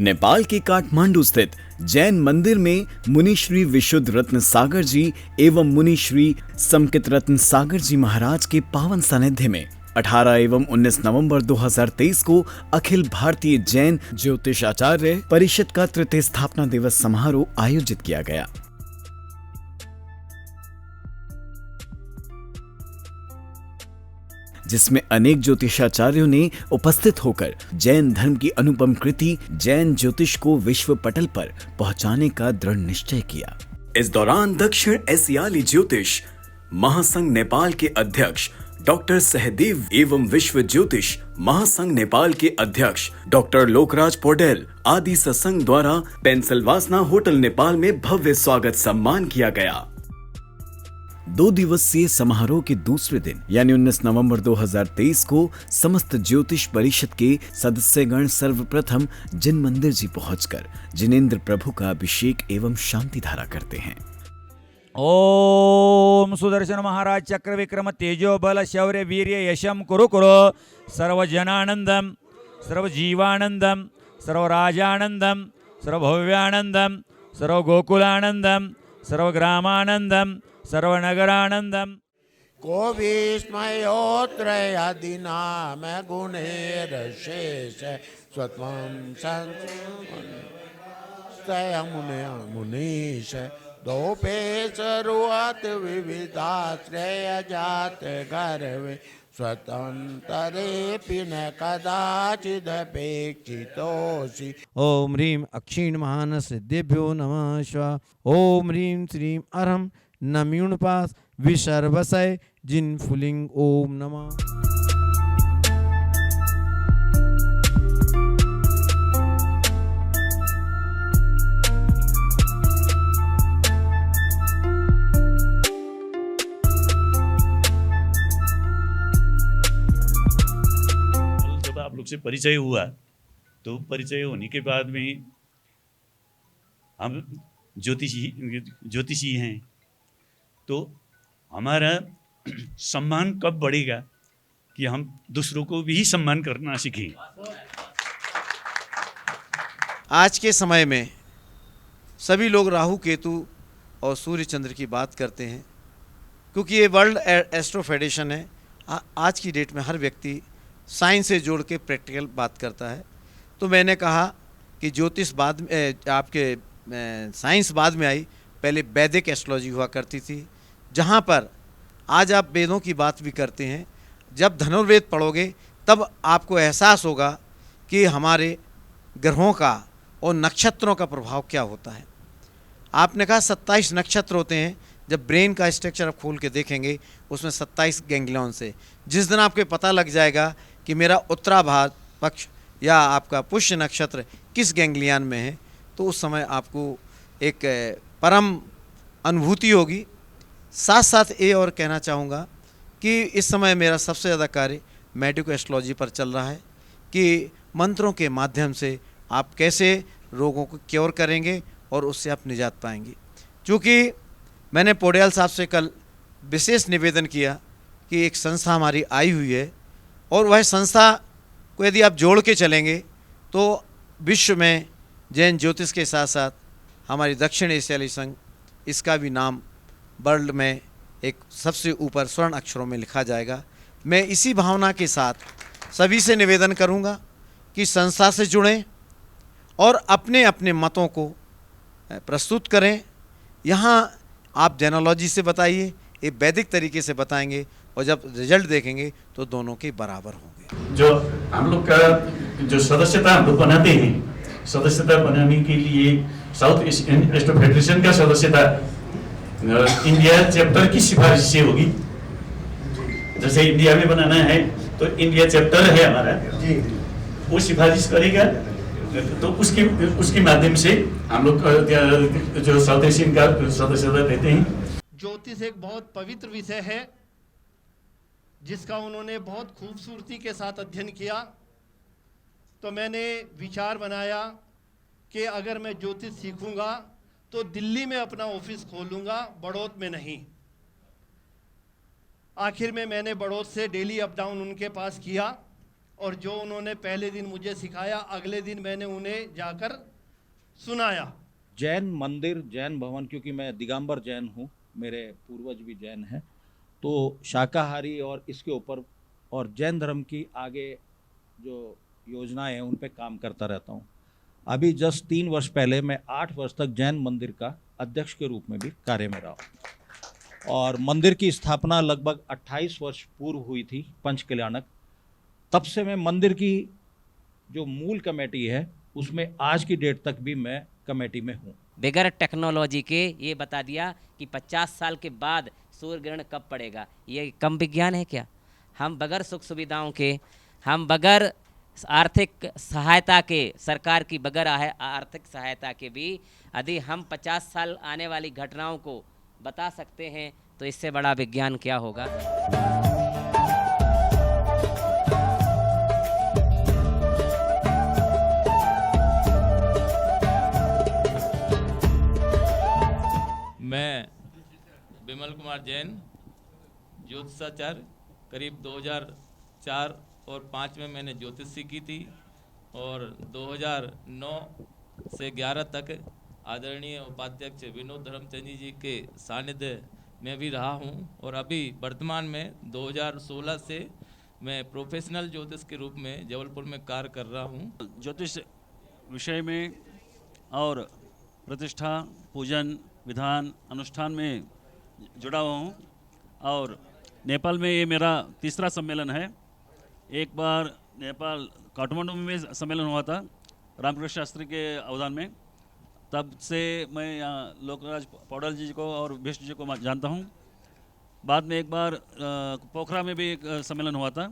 नेपाल के काठमांडू स्थित जैन मंदिर में मुनि श्री विशुद्ध रत्न सागर जी एवं मुनि श्री समकित रत्न सागर जी महाराज के पावन सानिध्य में 18 एवं 19 नवंबर 2023 को अखिल भारतीय जैन ज्योतिष आचार्य परिषद का तृतीय स्थापना दिवस समारोह आयोजित किया गया, जिसमें अनेक ज्योतिषाचार्यों ने उपस्थित होकर जैन धर्म की अनुपम कृति जैन ज्योतिष को विश्व पटल पर पहुंचाने का दृढ़ निश्चय किया। इस दौरान दक्षिण एशियाली ज्योतिष महासंघ नेपाल के अध्यक्ष डॉक्टर सहदेव एवं विश्व ज्योतिष महासंघ नेपाल के अध्यक्ष डॉक्टर लोकराज पौडेल आदि सत्संग द्वारा पेंसिलवासना होटल नेपाल में भव्य स्वागत सम्मान किया गया। 2 दिवसीय समारोह के दूसरे दिन यानी 19 नवंबर 2023 को समस्त ज्योतिष परिषद के सदस्यगण सर्वप्रथम जिन मंदिर जी पहुंचकर जिनेंद्र प्रभु का अभिषेक एवं शांति धारा करते हैं। ओम सुदर्शन महाराज चक्र विक्रम तेजो बल शौर्य वीर्य यशम कुरु कुरु सर्व जनानंदम सर्व जीवानंदम सर्व राजानंदम सर्व भव्यानंदम सर्व गोकुलानंदम सर्व ग्रामानंदम सर्वनगरानंदम को विस्मयोत्रयादिनाम गुणेरशेष स्वत्वं मुनीश दोपे सर्वात् विविधाश्रय जात गर्वे स्वतंत्रेऽपि न कदाचिदपेक्षितोऽसि। ओम ह्रीं अक्षीण महान सिद्धेभ्यो नमः शिवाय। ओम ह्रीं श्रीं अरहं नम्यूणपास विसर्वसय जिन फुलिंग ओम नमः। जब आप लोग से परिचय हुआ तो परिचय होने के बाद में हम ज्योतिषी हैं, तो हमारा सम्मान कब बढ़ेगा कि हम दूसरों को भी सम्मान करना सीखें। आज के समय में सभी लोग राहु केतु और सूर्य चंद्र की बात करते हैं, क्योंकि ये वर्ल्ड एस्ट्रो फेडरेशन है। आज की डेट में हर व्यक्ति साइंस से जोड़ के प्रैक्टिकल बात करता है। तो मैंने कहा कि ज्योतिष बाद में, आपके साइंस बाद में आई, पहले वैदिक एस्ट्रोलॉजी हुआ करती थी, जहाँ पर आज आप वेदों की बात भी करते हैं। जब धनुर्वेद पढ़ोगे तब आपको एहसास होगा कि हमारे ग्रहों का और नक्षत्रों का प्रभाव क्या होता है। आपने कहा 27 नक्षत्र होते हैं। जब ब्रेन का स्ट्रक्चर आप खोल के देखेंगे उसमें 27 गैंग्लियन से, जिस दिन आपको पता लग जाएगा कि मेरा उत्तराभाद्र पक्ष या आपका पुष्य नक्षत्र किस गैंग्लियन में है, तो उस समय आपको एक परम अनुभूति होगी। साथ साथ ये और कहना चाहूँगा कि इस समय मेरा सबसे ज़्यादा कार्य मेडिको एस्ट्रोलॉजी पर चल रहा है कि मंत्रों के माध्यम से आप कैसे रोगों को क्योर करेंगे और उससे आप निजात पाएंगे। क्योंकि मैंने पौडेल साहब से कल विशेष निवेदन किया कि एक संस्था हमारी आई हुई है और वह संस्था को यदि आप जोड़ के चलेंगे तो विश्व में जैन ज्योतिष के साथ साथ हमारी दक्षिण एशियाई संघ, इसका भी नाम वर्ल्ड में एक सबसे ऊपर स्वर्ण अक्षरों में लिखा जाएगा। मैं इसी भावना के साथ सभी से निवेदन करूंगा कि संस्था से जुड़ें और अपने अपने मतों को प्रस्तुत करें। यहाँ आप जेनोलॉजी से बताइए, ये वैदिक तरीके से बताएंगे और जब रिजल्ट देखेंगे तो दोनों के बराबर होंगे। जो हम लोग का जो सदस्यता हम लोग बनाते हैं, सदस्यता बनाने के लिए साउथ एशियन एस्ट्रो फेडरेशन का सदस्यता इंडिया चैप्टर की सिफारिश से होगी। जैसे इंडिया में बनाना है तो इंडिया चैप्टर है हमारा, वो सिफारिश करेगा, तो उसके माध्यम से हम लोग जो साउथ एशियन का सदस्यता देते हैं। ज्योतिष एक बहुत पवित्र विषय है जिसका उन्होंने बहुत खूबसूरती के साथ अध्ययन किया। तो मैंने विचार बनाया कि अगर मैं ज्योतिष सीखूंगा तो दिल्ली में अपना ऑफिस खोलूंगा, बड़ौद में नहीं। आखिर में मैंने बड़ौद से डेली अप डाउन उनके पास किया और जो उन्होंने पहले दिन मुझे सिखाया अगले दिन मैंने उन्हें जाकर सुनाया। जैन मंदिर, जैन भवन, क्योंकि मैं दिगंबर जैन हूँ, मेरे पूर्वज भी जैन हैं, तो शाकाहारी और इसके ऊपर और जैन धर्म की आगे जो योजनाएं हैं उन पे काम करता रहता हूँ। अभी जस्ट 3 वर्ष पहले मैं 8 वर्ष तक जैन मंदिर का अध्यक्ष के रूप में भी कार्य में रहा और मंदिर की स्थापना लगभग 28 वर्ष पूर्व हुई थी पंच कल्याणक। तब से मैं मंदिर की जो मूल कमेटी है उसमें आज की डेट तक भी मैं कमेटी में हूँ। बगैर टेक्नोलॉजी के ये बता दिया कि 50 साल के बाद सूर्य ग्रहण कब पड़ेगा, ये कम विज्ञान है क्या? हम बगैर सुख सुविधाओं के, हम बगैर आर्थिक सहायता के, सरकार की बगैर आर्थिक सहायता के भी यदि हम 50 साल आने वाली घटनाओं को बता सकते हैं तो इससे बड़ा विज्ञान क्या होगा। मैं विमल कुमार जैन, ज्योतिषाचार्य, करीब 2004 और 5 में मैंने ज्योतिष सीखी थी और 2009 से 11 तक आदरणीय उपाध्यक्ष विनोद धर्मचंद जी के सानिध्य में भी रहा हूं और अभी वर्तमान में 2016 से मैं प्रोफेशनल ज्योतिष के रूप में जबलपुर में कार्य कर रहा हूं। ज्योतिष विषय में और प्रतिष्ठा, पूजन, विधान, अनुष्ठान में जुड़ा हुआ हूँ और नेपाल में ये मेरा तीसरा सम्मेलन है। एक बार नेपाल काठमांडू में सम्मेलन हुआ था रामकृष्ण शास्त्री के अवदान में, तब से मैं यहाँ लोकराज पौडल जी को और विष्णु जी को जानता हूँ। बाद में एक बार पोखरा में भी एक सम्मेलन हुआ था।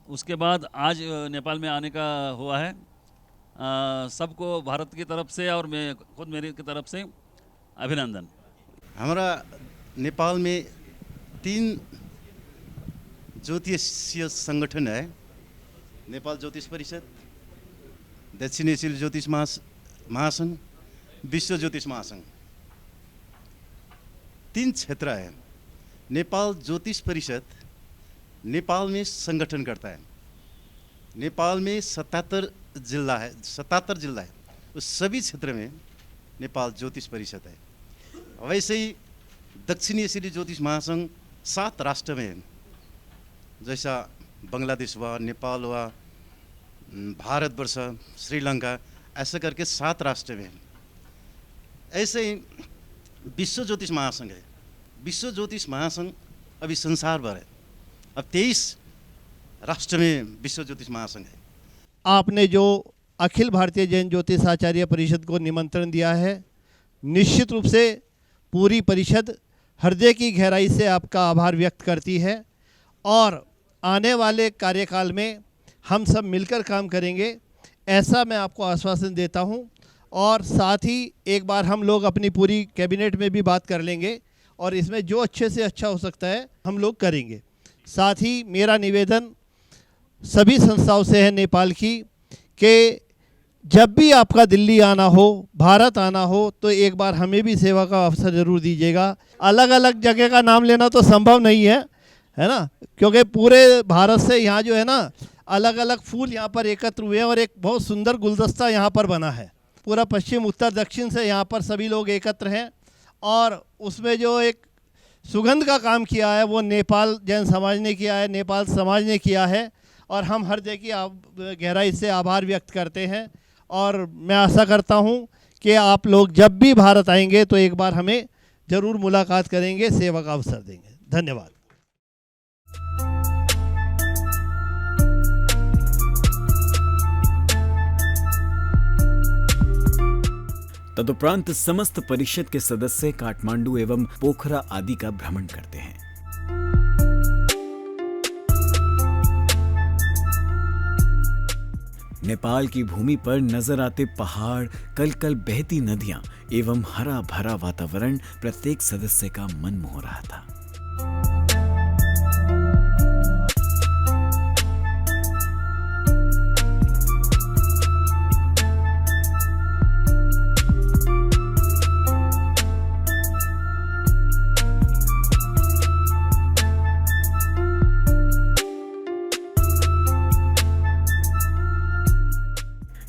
उसके बाद आज नेपाल में आने का हुआ है। सबको भारत की तरफ से और मैं खुद मेरी की तरफ से अभिनंदन। हमारा नेपाल में 3 ज्योतिषीय संगठन है, नेपाल ज्योतिष परिषद, दक्षिण एशियाली ज्योतिष महासंघ, विश्व ज्योतिष महासंघ। 3 क्षेत्र है। नेपाल ज्योतिष परिषद नेपाल में संगठन करता है। नेपाल में 77 जिला है, 77 जिला है, उस सभी क्षेत्र में नेपाल ज्योतिष परिषद है। वैसे ही दक्षिण एशियाली ज्योतिष महासंघ 7 राष्ट्र में है, जैसा बांग्लादेश हुआ, नेपाल हुआ, भारतवर्ष, श्रीलंका, ऐसा करके 7 राष्ट्र में है। ऐसे ही विश्व ज्योतिष महासंघ है। विश्व ज्योतिष महासंघ अभी संसार भर है। अब 23 राष्ट्र में विश्व ज्योतिष महासंघ है। आपने जो अखिल भारतीय जैन ज्योतिष आचार्य परिषद को निमंत्रण दिया है, निश्चित रूप से पूरी परिषद हृदय की गहराई से आपका आभार व्यक्त करती है और आने वाले कार्यकाल में हम सब मिलकर काम करेंगे, ऐसा मैं आपको आश्वासन देता हूं। और साथ ही एक बार हम लोग अपनी पूरी कैबिनेट में भी बात कर लेंगे और इसमें जो अच्छे से अच्छा हो सकता है हम लोग करेंगे। साथ ही मेरा निवेदन सभी संस्थाओं से है नेपाल की कि जब भी आपका दिल्ली आना हो, भारत आना हो, तो एक बार हमें भी सेवा का अवसर ज़रूर दीजिएगा। अलग अलग जगह का नाम लेना तो संभव नहीं है ना, क्योंकि पूरे भारत से यहाँ जो है ना अलग अलग फूल यहाँ पर एकत्र हुए हैं और एक बहुत सुंदर गुलदस्ता यहाँ पर बना है। पूरा पश्चिम, उत्तर, दक्षिण से यहाँ पर सभी लोग एकत्र हैं और उसमें जो एक सुगंध का काम किया है वो नेपाल जैन समाज ने किया है, नेपाल समाज ने किया है और हम हर जगह की गहराई से आभार व्यक्त करते हैं। और मैं आशा करता हूँ कि आप लोग जब भी भारत आएंगे तो एक बार हमें ज़रूर मुलाकात करेंगे, सेवा का अवसर देंगे। धन्यवाद। तदुपरांत समस्त परिषद के सदस्य काठमांडू एवं पोखरा आदि का भ्रमण करते हैं। नेपाल की भूमि पर नजर आते पहाड़, कल-कल बहती नदियां एवं हरा भरा वातावरण प्रत्येक सदस्य का मन मोह रहा था।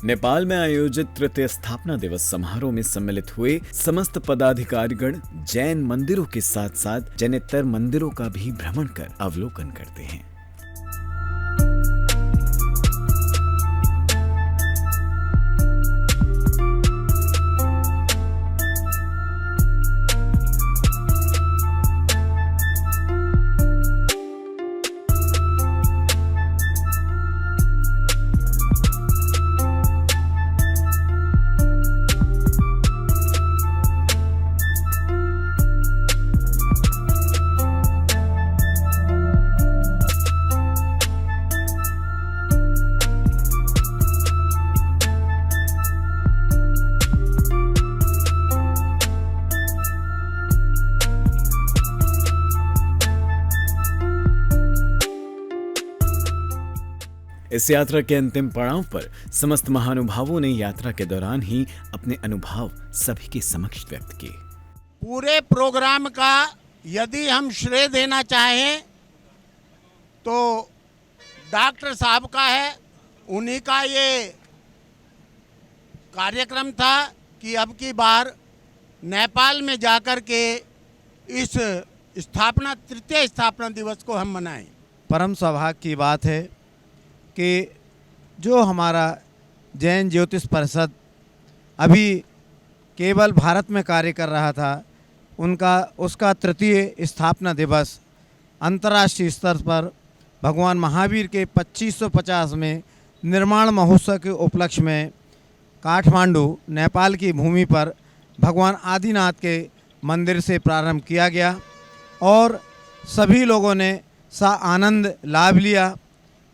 नेपाल में आयोजित तृतीय स्थापना दिवस समारोह में सम्मिलित हुए समस्त पदाधिकारीगण जैन मंदिरों के साथ साथ जैनेतर मंदिरों का भी भ्रमण कर अवलोकन करते हैं। इस यात्रा के अंतिम पड़ाव पर समस्त महानुभावों ने यात्रा के दौरान ही अपने अनुभव सभी के समक्ष व्यक्त किए। पूरे प्रोग्राम का यदि हम श्रेय देना चाहें तो डॉक्टर साहब का है। उन्हीं का ये कार्यक्रम था कि अब की बार नेपाल में जाकर के इस तृतीय स्थापना दिवस को हम मनाएं। परम सौभाग्य की बात है कि जो हमारा जैन ज्योतिष परिषद अभी केवल भारत में कार्य कर रहा था, उसका तृतीय स्थापना दिवस अंतर्राष्ट्रीय स्तर पर भगवान महावीर के 2550 में निर्माण महोत्सव के उपलक्ष्य में काठमांडू नेपाल की भूमि पर भगवान आदिनाथ के मंदिर से प्रारंभ किया गया और सभी लोगों ने आनंद लाभ लिया।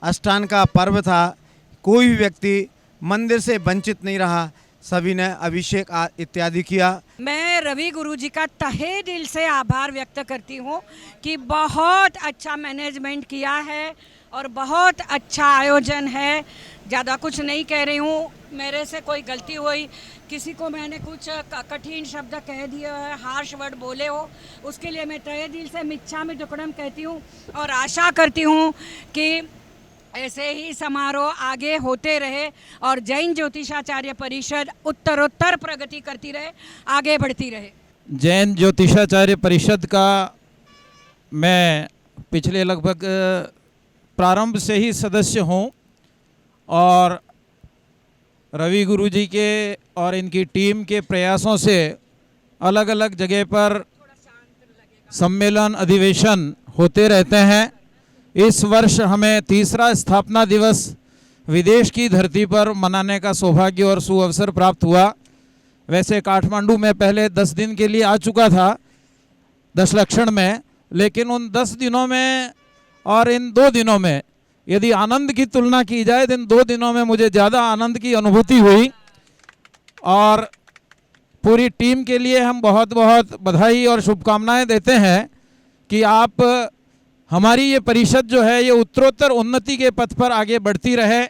अष्टांग का पर्व था, कोई भी व्यक्ति मंदिर से वंचित नहीं रहा, सभी ने अभिषेक इत्यादि किया। मैं रवि गुरुजी का तहे दिल से आभार व्यक्त करती हूँ कि बहुत अच्छा मैनेजमेंट किया है और बहुत अच्छा आयोजन है। ज़्यादा कुछ नहीं कह रही हूँ, मेरे से कोई गलती हुई, किसी को मैंने कुछ कठिन शब्द कह दिए है, हार्श वर्ड बोले हो, उसके लिए मैं तहे दिल से मिच्छामि दुक्कडम कहती हूँ और आशा करती हूँ कि ऐसे ही समारोह आगे होते रहे और जैन ज्योतिषाचार्य परिषद उत्तरोत्तर प्रगति करती रहे, आगे बढ़ती रहे। जैन ज्योतिषाचार्य परिषद का मैं पिछले लगभग प्रारंभ से ही सदस्य हूँ और रवि गुरुजी के और इनकी टीम के प्रयासों से अलग अलग जगह पर सम्मेलन अधिवेशन होते रहते हैं। इस वर्ष हमें तीसरा स्थापना दिवस विदेश की धरती पर मनाने का सौभाग्य और सुअवसर प्राप्त हुआ। वैसे काठमांडू में पहले 10 दिन के लिए आ चुका था दशलक्षण में, लेकिन उन 10 दिनों में और इन 2 दिनों में यदि आनंद की तुलना की जाए तो इन 2 दिनों में मुझे ज़्यादा आनंद की अनुभूति हुई और पूरी टीम के लिए हम बहुत बहुत बधाई और शुभकामनाएं देते हैं कि आप हमारी ये परिषद जो है ये उत्तरोत्तर उन्नति के पथ पर आगे बढ़ती रहे।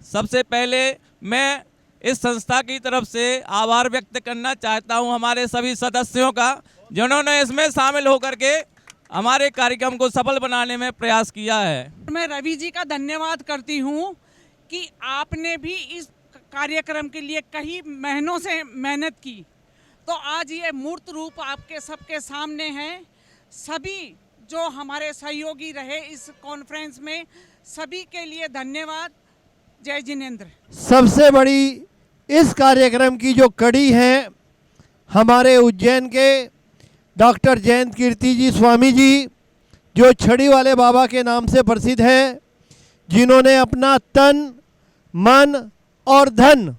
सबसे पहले मैं इस संस्था की तरफ से आभार व्यक्त करना चाहता हूं हमारे सभी सदस्यों का, जिन्होंने इसमें शामिल होकर के हमारे कार्यक्रम को सफल बनाने में प्रयास किया है। मैं रवि जी का धन्यवाद करती हूं कि आपने भी इस कार्यक्रम के लिए कई महीनों से मेहनत की, तो आज ये मूर्त रूप आपके सबके सामने है। सभी जो हमारे सहयोगी रहे इस कॉन्फ्रेंस में, सभी के लिए धन्यवाद। जय जिनेंद्र। सबसे बड़ी इस कार्यक्रम की जो कड़ी है, हमारे उज्जैन के डॉक्टर जयंत कीर्ति जी स्वामी जी, जो छड़ी वाले बाबा के नाम से प्रसिद्ध है, जिन्होंने अपना तन मन और धन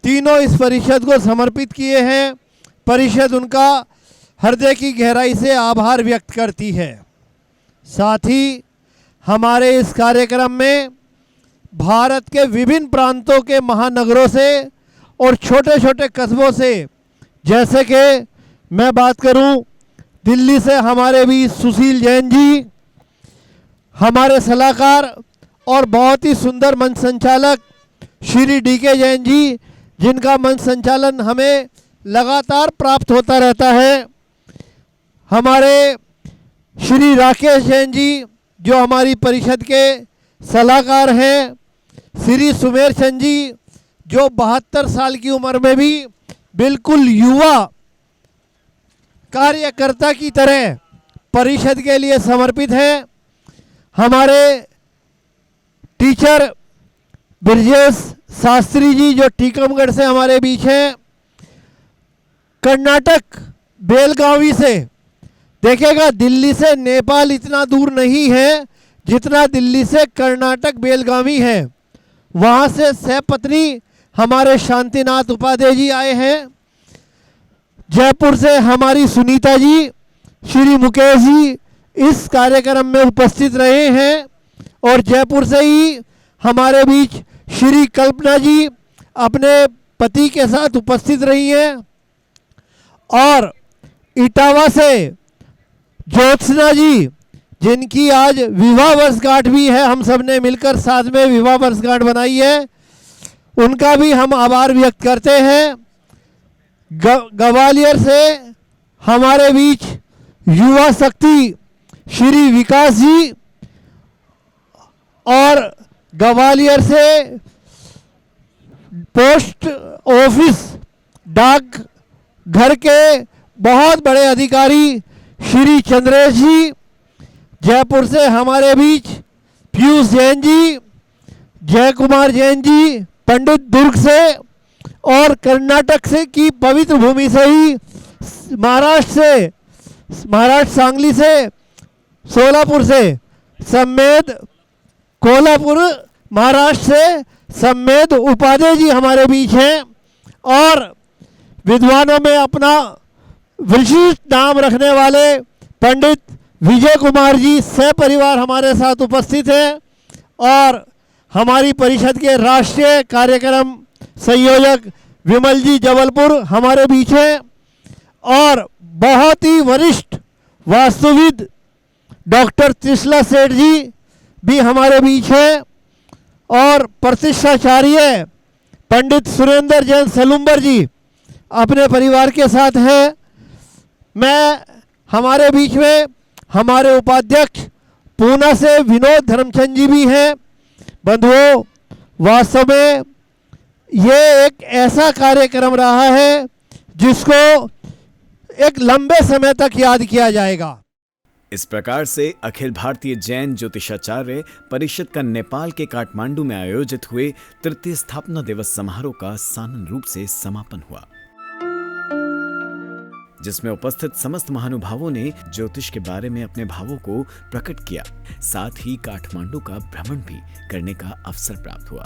तीनों इस परिषद को समर्पित किए हैं। परिषद उनका हृदय की गहराई से आभार व्यक्त करती है। साथ ही हमारे इस कार्यक्रम में भारत के विभिन्न प्रांतों के महानगरों से और छोटे छोटे कस्बों से, जैसे कि मैं बात करूं दिल्ली से हमारे भी सुशील जैन जी, हमारे सलाहकार और बहुत ही सुंदर मंच संचालक श्री DK जैन जी, जिनका मंच संचालन हमें लगातार प्राप्त होता रहता है। हमारे श्री राकेश जैन जी, जो हमारी परिषद के सलाहकार हैं, श्री सुमेर चंद जी, जो 72 साल की उम्र में भी बिल्कुल युवा कार्यकर्ता की तरह परिषद के लिए समर्पित है। हमारे टीचर ब्रजेश शास्त्री जी जो टीकमगढ़ से हमारे बीच हैं, कर्नाटक बेलगावी से, देखिएगा दिल्ली से नेपाल इतना दूर नहीं है जितना दिल्ली से कर्नाटक बेलगावी है। वहाँ से सहपत्नी हमारे शांतिनाथ उपाध्याय जी आए हैं। जयपुर से हमारी सुनीता जी, श्री मुकेश जी इस कार्यक्रम में उपस्थित रहे हैं और जयपुर से ही हमारे बीच श्री कल्पना जी अपने पति के साथ उपस्थित रही हैं। और इटावा से ज्योत्सना जी जिनकी आज विवाह वर्षगांठ भी है, हम सब ने मिलकर साथ में विवाह वर्षगांठ बनाई है, उनका भी हम आभार व्यक्त करते हैं। ग्वालियर से हमारे बीच युवा शक्ति श्री विकास जी और ग्वालियर से पोस्ट ऑफिस डाक घर के बहुत बड़े अधिकारी श्री चंद्रेश जी, जयपुर से हमारे बीच पीयूष जैन जी, जय कुमार जैन जी पंडित दुर्ग से, और कर्नाटक से की पवित्र भूमि से ही महाराष्ट्र सांगली से, सोलापुर से सम्मेद, कोल्हापुर महाराष्ट्र से सम्मेद उपाध्याय जी हमारे बीच हैं। और विद्वानों में अपना विशिष्ट नाम रखने वाले पंडित विजय कुमार जी सहपरिवार हमारे साथ उपस्थित हैं। और हमारी परिषद के राष्ट्रीय कार्यक्रम संयोजक विमल जी जबलपुर हमारे बीच हैं। और बहुत ही वरिष्ठ वास्तुविद डॉक्टर त्रिशला सेठ जी भी हमारे बीच हैं। और प्रतिष्ठाचार्य पंडित सुरेंद्र जैन सलुम्बर जी अपने परिवार के साथ हैं। मैं हमारे बीच में हमारे उपाध्यक्ष पूना से विनोद धर्मचंद जी भी हैं। बंधुओं, वास्तव में ये एक ऐसा कार्यक्रम रहा है जिसको एक लंबे समय तक याद किया जाएगा। इस प्रकार से अखिल भारतीय जैन ज्योतिषाचार्य परिषद का नेपाल के काठमांडू में आयोजित हुए तृतीय स्थापना दिवस समारोह का सानंद रूप से समापन हुआ, जिसमें उपस्थित समस्त महानुभावों ने ज्योतिष के बारे में अपने भावों को प्रकट किया। साथ ही काठमांडू का भ्रमण भी करने का अवसर प्राप्त हुआ।